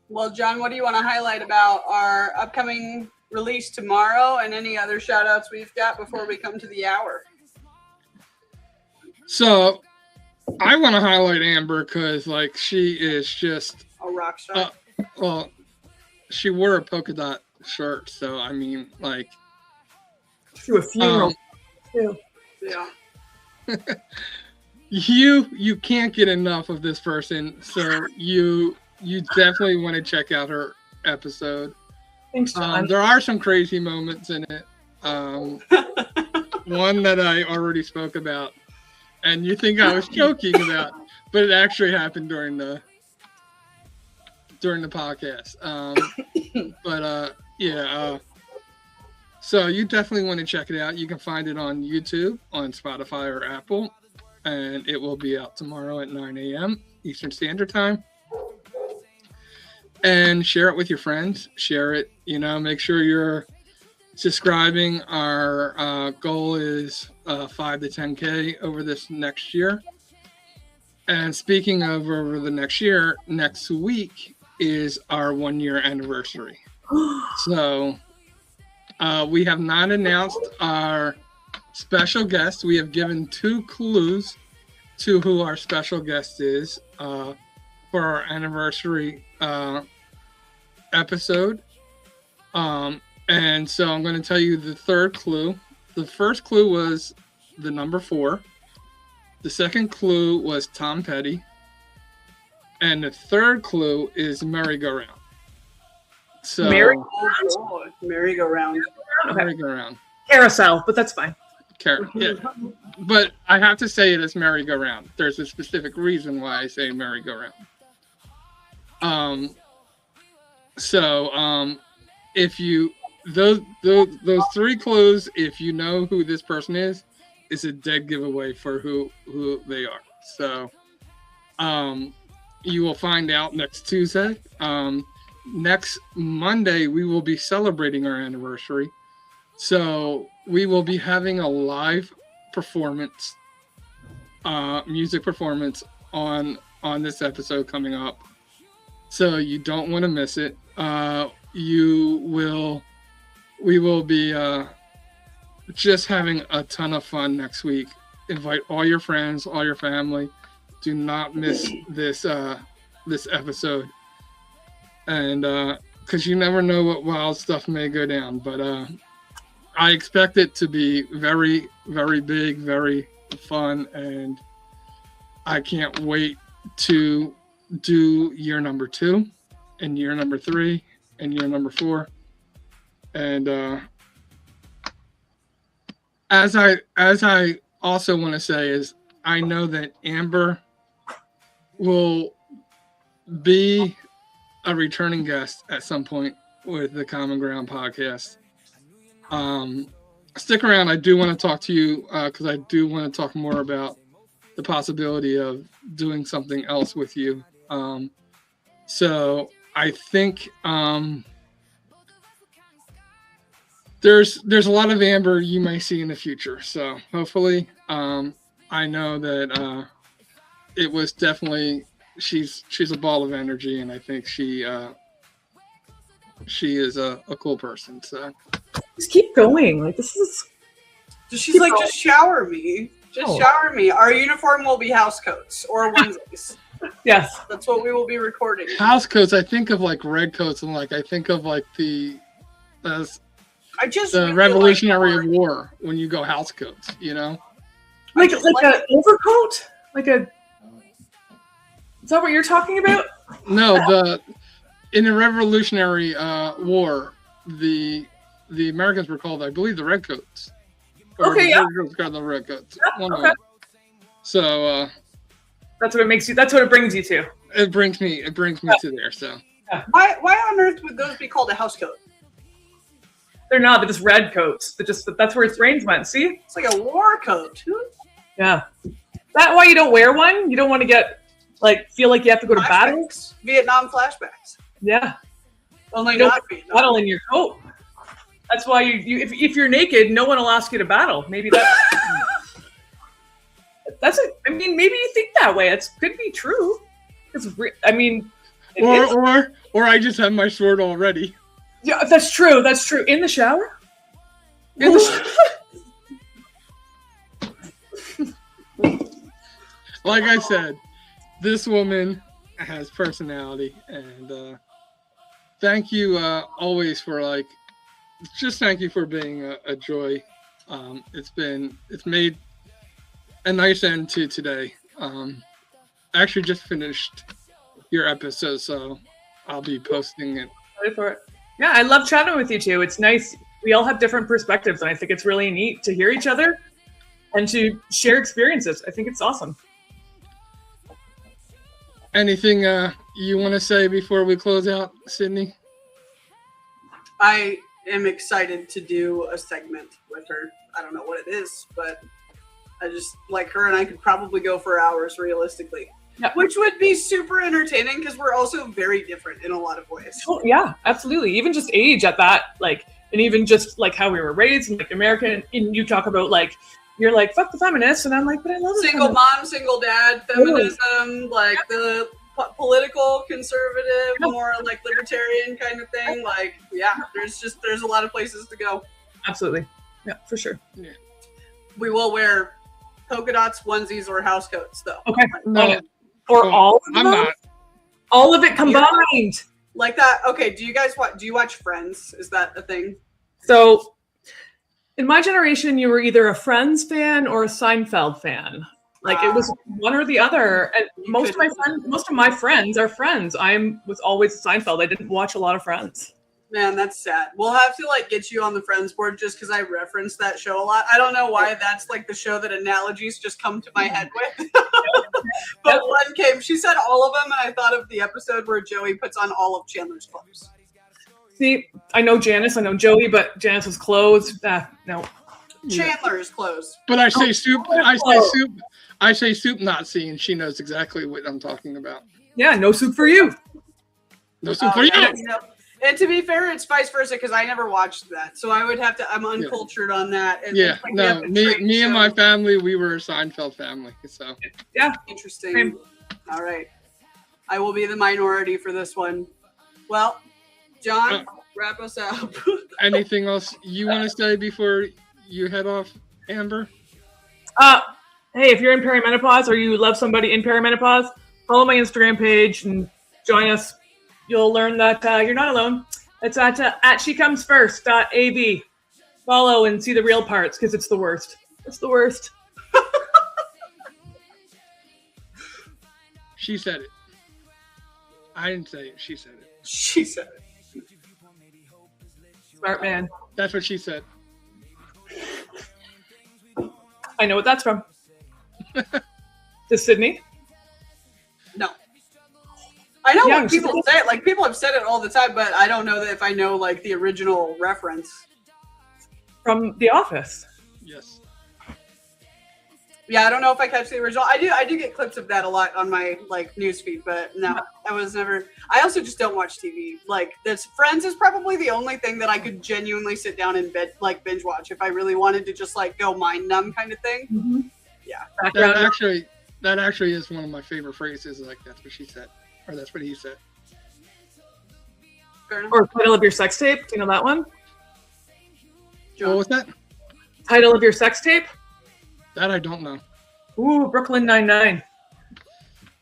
Well, John, what do you want to highlight about our upcoming release tomorrow, and any other shout outs we've got before we come to the hour? So I want to highlight Amber because like she is just A rock star. well, she wore a polka dot shirt, so I mean, like, To a funeral too. Yeah. you can't get enough of this person, so you definitely want to check out her episode. Thanks, John. There are some crazy moments in it. One that I already spoke about, and you think I was joking about, but it actually happened during the podcast. So you definitely want to check it out. You can find it on YouTube, on Spotify, or Apple, and it will be out tomorrow at 9 a.m. Eastern Standard Time. And share it with your friends. Share it. Make sure you're subscribing. Our goal is 5 to 10K over this next year. And speaking of over the next year, next week is our 1-year anniversary. So we have not announced our special guest. We have given 2 clues to who our special guest is for our anniversary episode. And so I'm going to tell you the 3rd clue. The first clue was the number 4. The second clue was Tom Petty. And the 3rd clue is merry-go-round. So Merry-go-round. merry-go-round. Carousel, but that's fine. Yeah. But I have to say it as merry-go-round. There's a specific reason why I say merry-go-round. So if you those 3 clues, if you know who this person is a dead giveaway for who they are. So you will find out next Tuesday. Next Monday we will be celebrating our anniversary. So we will be having a live performance, music performance on this episode coming up. So you don't want to miss it. We will be just having a ton of fun next week. Invite all your friends, all your family. Do not miss this episode. And because you never know what wild stuff may go down. But I expect it to be very, very big, very fun. And I can't wait to do year number 2 and year number 3 and year number 4. And as I also want to say is I know that Amber will be a returning guest at some point with the Common Ground podcast. Stick around. I do want to talk to you because I do want to talk more about the possibility of doing something else with you. So I think there's a lot of Amber you may see in the future. So hopefully, I know that it was definitely she's a ball of energy, and I think she is a cool person. So Just keep going. Like this is. She's like, just shower me. Just shower me. Our uniform will be house coats or onesies. Yes. That's what we will be recording. House coats. I think of like red coats, and like I think of like the really Revolutionary War when you go house coats. Like an overcoat? Like a. Is that what you're talking about? No, in the Revolutionary War, the Americans were called, I believe, the Redcoats. Okay, yeah. The Redcoats. Yeah, okay. So that's what it makes you. That's what it brings you to. It brings me to there. So why on earth would those be called a house coat? They're not. They're just red coats. That's where its brains went. See? It's like a war coat. Yeah. That's why you don't wear one. You don't want to get feel like you have to go to battle. Vietnam flashbacks. Yeah. Only You not don't Vietnam. battle in your coat. That's why if you're naked, no one will ask you to battle. Maybe that's it. I mean, maybe you think that way. It could be true. I mean, or I just have my sword already. Yeah, that's true. That's true. In the shower? In the Like I said, this woman has personality, and thank you always for thank you for being a joy. It's made a nice end to today. I actually just finished your episode, so I'll be posting it. Ready for it. Yeah, I love chatting with you too. It's nice. We all have different perspectives, and I think it's really neat to hear each other and to share experiences. I think it's awesome. Anything you want to say before we close out, Sydney? I am excited to do a segment with her. I don't know what it is, but I just like her, and I could probably go for hours realistically. Yeah. Which would be super entertaining because we're also very different in a lot of ways. Oh, yeah, absolutely. Even just age at that, and even just how we were raised, and American, and you talk about you're fuck the feminists, and I'm but I love single mom, single dad, feminism, the political conservative, more libertarian kind of thing. There's a lot of places to go. Absolutely. Yeah, for sure. Yeah. We will wear polka dots, onesies, or house coats though. Okay. No. Or all of them? I'm not. All of it combined. Like that. Okay, do you watch Friends? Is that a thing? So in my generation, you were either a Friends fan or a Seinfeld fan. It was one or the other. And most of my friends are Friends. I was always a Seinfeld. I didn't watch a lot of Friends. Man, that's sad. We'll have to get you on the Friends board just because I reference that show a lot. I don't know why that's the show that analogies just come to my head with. But one came, she said all of them, and I thought of the episode where Joey puts on all of Chandler's clothes. See, I know Janice, I know Joey, but Janice's clothes, no. Chandler's clothes. But I say soup, not seeing. She knows exactly what I'm talking about. Yeah, no soup for you. No soup for you. And to be fair, it's vice versa because I never watched that, so I would have to. I'm uncultured on that. And me and my family, we were a Seinfeld family. So yeah, interesting. Same. All right, I will be the minority for this one. Well, John, wrap us up. Anything else you want to say before you head off, Amber? Hey, if you're in perimenopause or you love somebody in perimenopause, follow my Instagram page and join us. You'll learn that you're not alone. It's at shecomesfirst.ab. Follow and see the real parts because it's the worst. It's the worst. She said it. I didn't say it. She said it. She said it. Smart man. That's what she said. I know what that's from. To Sydney? No. I know what people say it. People have said it all the time, but I don't know that if I know the original reference. From The Office. Yes. Yeah, I don't know if I catch the original. I do get clips of that a lot on my newsfeed, but no, I was never. I also just don't watch TV. This Friends is probably the only thing that I could genuinely sit down and binge watch if I really wanted to just go mind numb kind of thing. Mm-hmm. Yeah. That actually is one of my favorite phrases. That's what she said, or that's what he said. Or title of your sex tape. Do you know that one? John. What was that? Title of your sex tape? That I don't know. Ooh, Brooklyn Nine-Nine.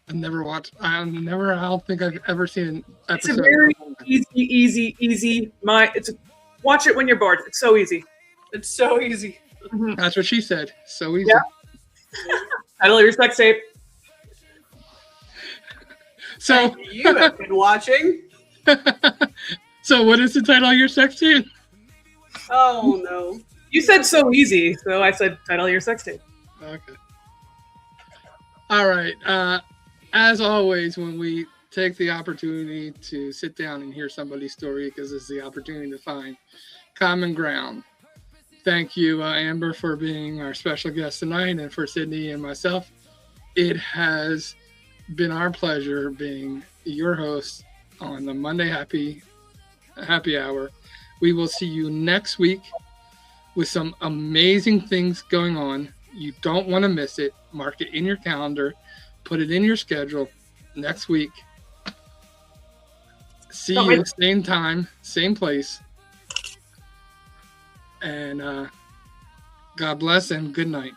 I've never watched. I don't think I've ever seen an episode. It's a very easy. Watch it when you're bored. It's so easy. It's so easy. Mm-hmm. That's what she said. So easy. Yeah. Title of your sex tape. So you have been watching. So what is the title of your sex tape? Oh no. You said so easy, so I said title of your sex tape. Okay. All right. As always, when we take the opportunity to sit down and hear somebody's story, because it's the opportunity to find Common Ground. Thank you, Amber, for being our special guest tonight, and for Sydney and myself. It has been our pleasure being your host on the Monday Happy Hour. We will see you next week with some amazing things going on. You don't want to miss it. Mark it in your calendar. Put it in your schedule. Next week. See you, same time, same place. And God bless and good night.